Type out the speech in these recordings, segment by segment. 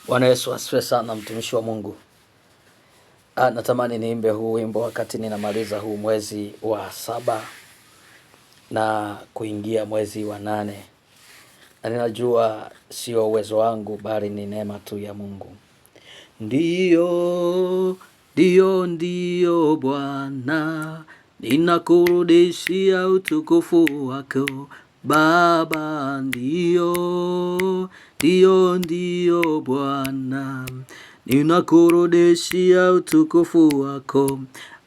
Bwana Yesu asifiwe sana, mtumishi wa Mungu. Natamani niimbe huu wimbo wakati ninamaliza huu mwezi wa 7 na kuingia mwezi wa 8. Na ninajua sio uwezo wangu bali ni neema tu ya Mungu. Ndiyo Bwana, ninakurudishia utukufu wako Baba. Ndiyo Bwana, ninakurudishia utukufu wako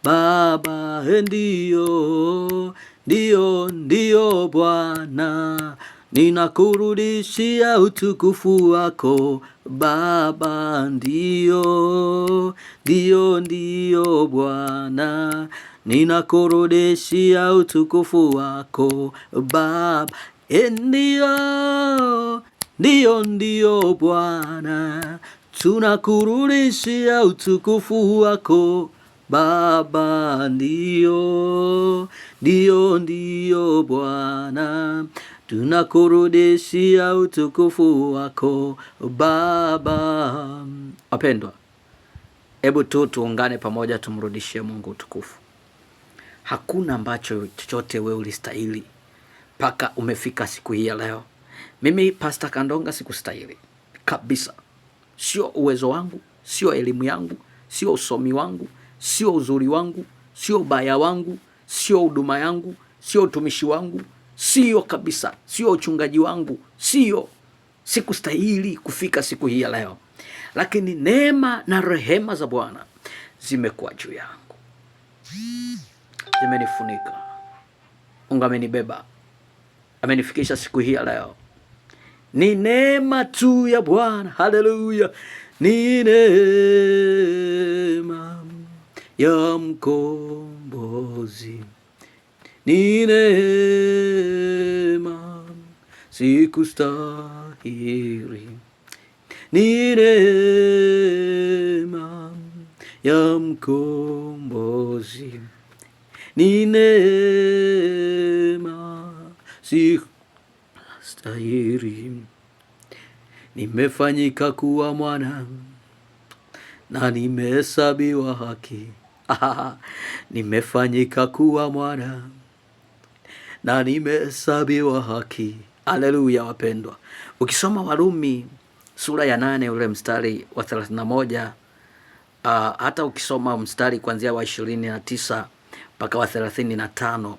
Baba. Ndiyo Bwana, ninakurudishia utukufu wako Baba. Ndiyo Bwana, ninakurudishia utukufu wako Baba. Ndiyo Bwana, tunakurudishia utukufu wako Baba. Ndiyo Bwana, tunakurudishia utukufu wako Baba. Wapendwa, hebu tuungane pamoja tumrudishie Mungu utukufu. Hakuna ambacho chochote wewe ulistahili mpaka umefika siku hii ya leo. Mimi Pastor Kandonga sikustahili kabisa. Sio uwezo wangu, sio elimu yangu, sio usomi wangu, sio uzuri wangu, sio ubaya wangu, sio huduma yangu, sio utumishi wangu, sio kabisa, sio uchungaji wangu, sikustahili kufika siku hii ya leo. Lakini neema na rehema za Bwana zimekuwa juu yangu, zimenifunika. Mungu amenibeba, amenifikisha siku hii ya leo. Ni neema tu ya Bwana. Haleluya. Ni neema ya mkombozi, ni neema, sikustahili. Ni neema ya mkombozi, ni neema, sikustahili. Nimefanyika kuwa mwana na nimehesabiwa haki. Nimefanyika kuwa mwana na nimehesabiwa haki. Haleluya wapendwa. Ukisoma Warumi sura ya 8 ule mstari wa 31, hata ukisoma mstari kuanzia wa 29 mpaka wa 35,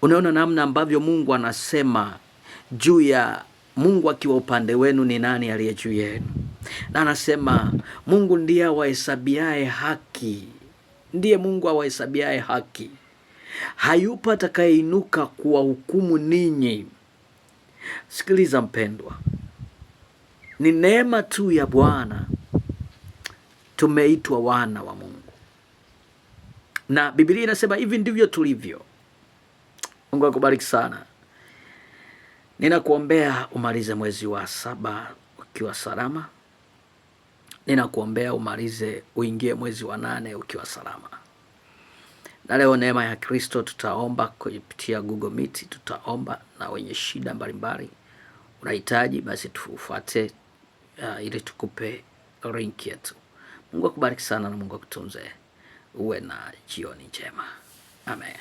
unaona namna ambavyo Mungu anasema juu ya Mungu akiwa upande wenu ni nani aliye juu yenu. Na anasema Mungu ndiye awahesabiaye haki. Ndiye Mungu awahesabiaye haki. Hayupo atakayeinuka kuwahukumu ninyi. Sikiliza mpendwa, ni neema tu ya Bwana tumeitwa wana wa Mungu. Na Biblia inasema hivi ndivyo tulivyo. Mungu akubariki sana. Ninakuombea umalize mwezi wa 7 ukiwa salama. Ninakuombea umalize uingie mwezi wa 8 ukiwa salama. Na leo neema ya Kristo tutaomba kupitia Google Meet, tutaomba na wenye shida mbalimbali. Unahitaji basi tufuate ili tukupe link yetu. Mungu akubariki sana na Mungu akutunze. Uwe na jioni njema. Amen.